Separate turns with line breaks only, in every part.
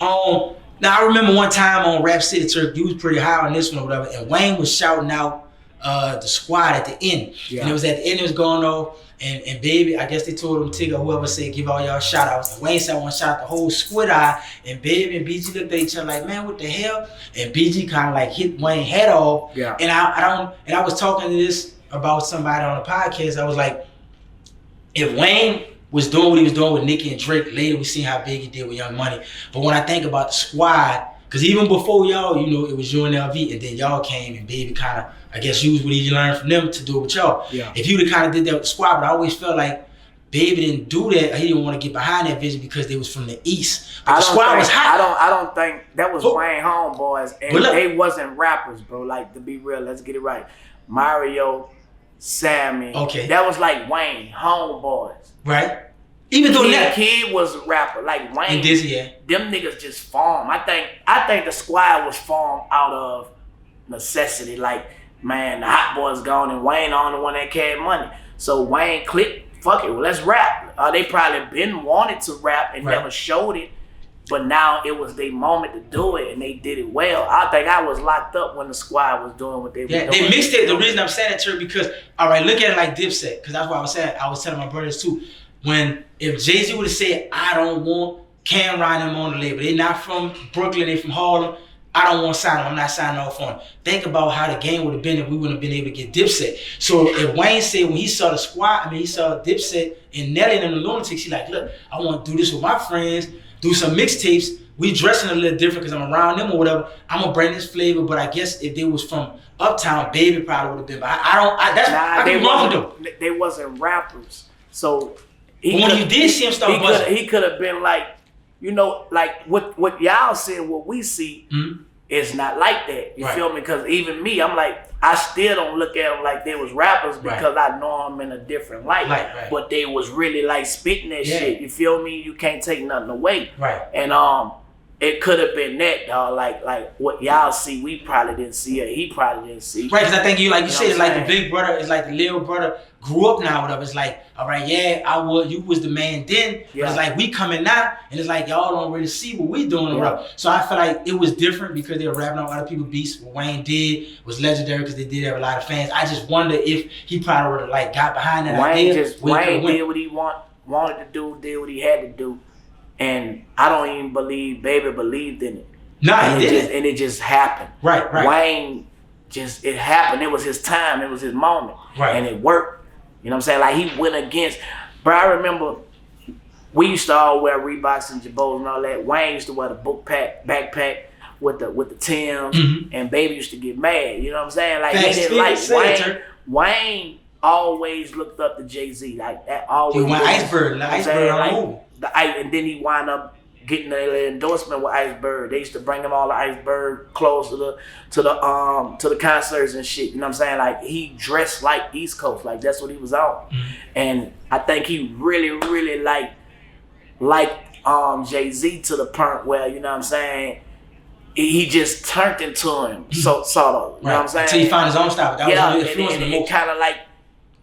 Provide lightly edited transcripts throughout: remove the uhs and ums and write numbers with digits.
Now I remember one time on Rap City Turk, you was pretty high on this one or whatever, and Wayne was shouting out the Sqad at the end. Yeah. And it was at the end, it was going off, and Baby, I guess they told him, Tigger, whoever said, give all y'all shout outs. And Wayne said, I want to shout out the whole Sqad, and Baby and BG looked at each other like, man, what the hell? And BG kind of like hit Wayne head off. Yeah. And I was talking to this about somebody on the podcast. I was like, if Wayne was doing what he was doing with Nicki and Drake, later we seen how big he did with Young Money. But when I think about the Sqad, because even before y'all, you know, it was you and LV, and then y'all came and Baby kind of, I guess, used what he learned from them to do it with y'all. Yeah. If you would have kind of did that with the Sqad, but I always felt like Baby didn't do that, or he didn't want to get behind that vision because they was from the East. But the Sqad was hot.
I don't think that was Wayne homeboys, and they wasn't rappers, bro. Like, to be real, let's get it right. Mario, Sammy, that was like Wayne homeboys,
right? Even though
Kid was a rapper, like Wayne,
and Dizzy, yeah.
Them niggas just formed. I think the Sqad was formed out of necessity. Like, man, the Hot Boys gone and Wayne on the one that carried money. So Wayne clicked, fuck it, well, let's rap. They probably been wanted to rap and never showed it, but now it was their moment to do it, and they did it well. I think I was locked up when the Sqad was doing what they were doing.
They mixed it. The reason I'm saying that, too, because, all right, look at it like Dipset, because that's what I was saying. I was telling my brothers, too. If Jay-Z would have said, I don't want Cameron and them on the label, they not from Brooklyn, they from Harlem, I don't want to sign them, I'm not signing off on them. Think about how the game would have been if we wouldn't have been able to get Dipset. So if Wayne said when he saw the Sqad, he saw Dipset and Nelly and the Lunatics, he like, look, I want to do this with my friends, do some mixtapes, we dressing a little different because I'm around them or whatever, I'm going to bring this flavor, but I guess if they was from Uptown, Baby probably would have been, but I can be wrong with them.
They wasn't rappers, so...
when you did see him start buzzing,
he could have been like, you know, like what y'all see and what we see is not like that. You feel me? Because even me, I'm like, I still don't look at them like they was rappers because I know them in a different light. But they was really like spitting that shit. You feel me? You can't take nothing away. And it could have been that, dog. Like what y'all see, we probably didn't see it. He probably didn't see.
Right, because I think you said, it's like the big brother, it's like the little brother grew up now, whatever. It's like, all right, you was the man then, but it's like we coming now, and it's like y'all don't really see what we doing, whatever. So I feel like it was different because they were rapping on other people's beats. What Wayne did was legendary because they did have a lot of fans. I just wonder if he probably would have like got behind that idea.
Wayne did what he wanted to do, did what he had to do. And I don't even believe Baby believed in it.
Nah, he didn't.
And it just happened.
Right.
Wayne it happened. It was his time. It was his moment. Right. And it worked. You know what I'm saying? Like, he went against, bro, I remember we used to all wear Reeboks and Jabos and all that. Wayne used to wear the backpack with the Timbs, and Baby used to get mad. You know what I'm saying? Like, he didn't like Wayne. Wayne always looked up to Jay-Z. Like, that always.
He went Iceberg. The Iceberg on
and then he wound up getting the endorsement with Iceberg. They used to bring him all the Iceberg clothes to the concerts and shit. You know what I'm saying? Like, he dressed like East Coast. Like, that's what he was on. And I think he really, really liked Jay-Z to the point where, you know what I'm saying, he just turned into him. Sort of. You know what I'm saying?
Until he found his own style. That was really influencing him.
And kind of like,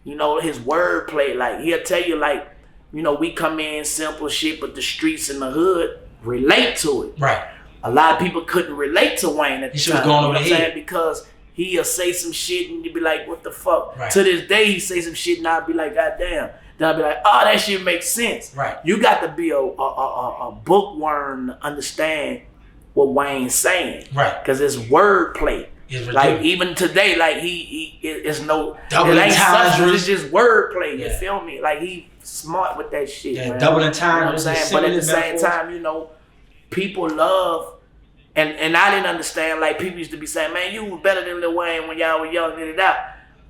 you know, his wordplay. Like, he'll tell you, like, you know, we come in simple shit, but the streets in the hood relate to it.
Right.
A lot of people couldn't relate to Wayne at the time.
Going over the head.
Because he'll say some shit and you'd be like, what the fuck?
Right.
To this day, he say some shit and I'll be like, God damn. Then I'll be like, oh, that shit makes sense.
Right.
You got to be a bookworm to understand what Wayne's saying.
Right.
Because it's wordplay. Like, even today, like, he is no double entendre. It's just wordplay. You feel me? Like, he smart with that shit.
Yeah, man. Double entendre.
You know what I'm saying? But at the same time, you know, people love, and I didn't understand. Like, people used to be saying, "Man, you was better than Lil Wayne when y'all were young."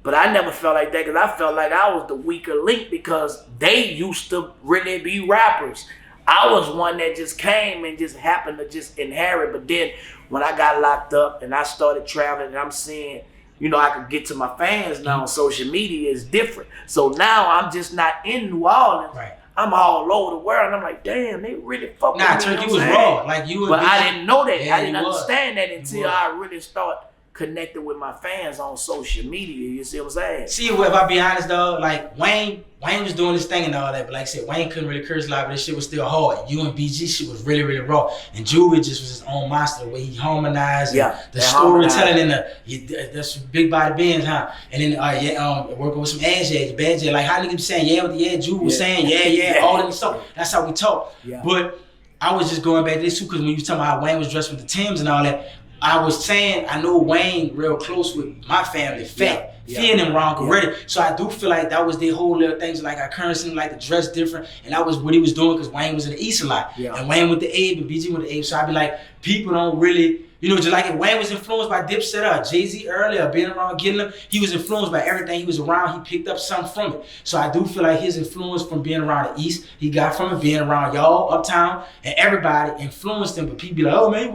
But I never felt like that because I felt like I was the weaker link because they used to really be rappers. I was one that just came and just happened to just inherit. But then when I got locked up and I started traveling and I'm seeing, you know, I could get to my fans now on social media is different. So now I'm just not in New Orleans.
Right.
I'm all over the world and I'm like, damn, they really fucking
with me. Nah, Turkey was raw. Like, you
but I didn't know that.
Yeah,
I didn't understand that until I really start connected with my fans on social media. You see what I'm saying?
See, if I be honest though, like Wayne was doing this thing and all that, but like I said, Wayne couldn't really curse a lot, but this shit was still hard. You and BG shit was really, really raw. And Juvie just was his own monster, the way he harmonized, the storytelling and that's big body bands, huh? And then working with some ass the bad J, like how niggas be saying yeah with the Juvie was saying yeah, all that stuff. That's how we talk. Yeah. But I was just going back to this too, because when you was talking about how Wayne was dressed with the Timbs and all that, I was saying I know Wayne real close with my family, feeling them wrong already. So I do feel like that was their whole little things. Like I currently like to dress different, and that was what he was doing because Wayne was in the East a lot, and Wayne with the Abe and BG with the Abe. So I'd be like, people don't really. You know, just like if Wayne was influenced by Dipset or Jay-Z earlier, being around getting them, he was influenced by everything he was around. He picked up something from it. So I do feel like his influence from being around the East, he got from it being around y'all, Uptown, and everybody influenced him. But people be like, oh man,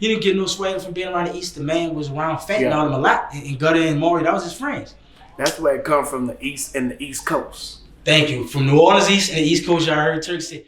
he didn't get no swag from being around the East. The man was around Fat and all them a lot. And Gutter and Maury, that was his friends.
That's where it come from, the East and the East Coast.
Thank you. From New Orleans East and the East Coast, y'all heard Turk say.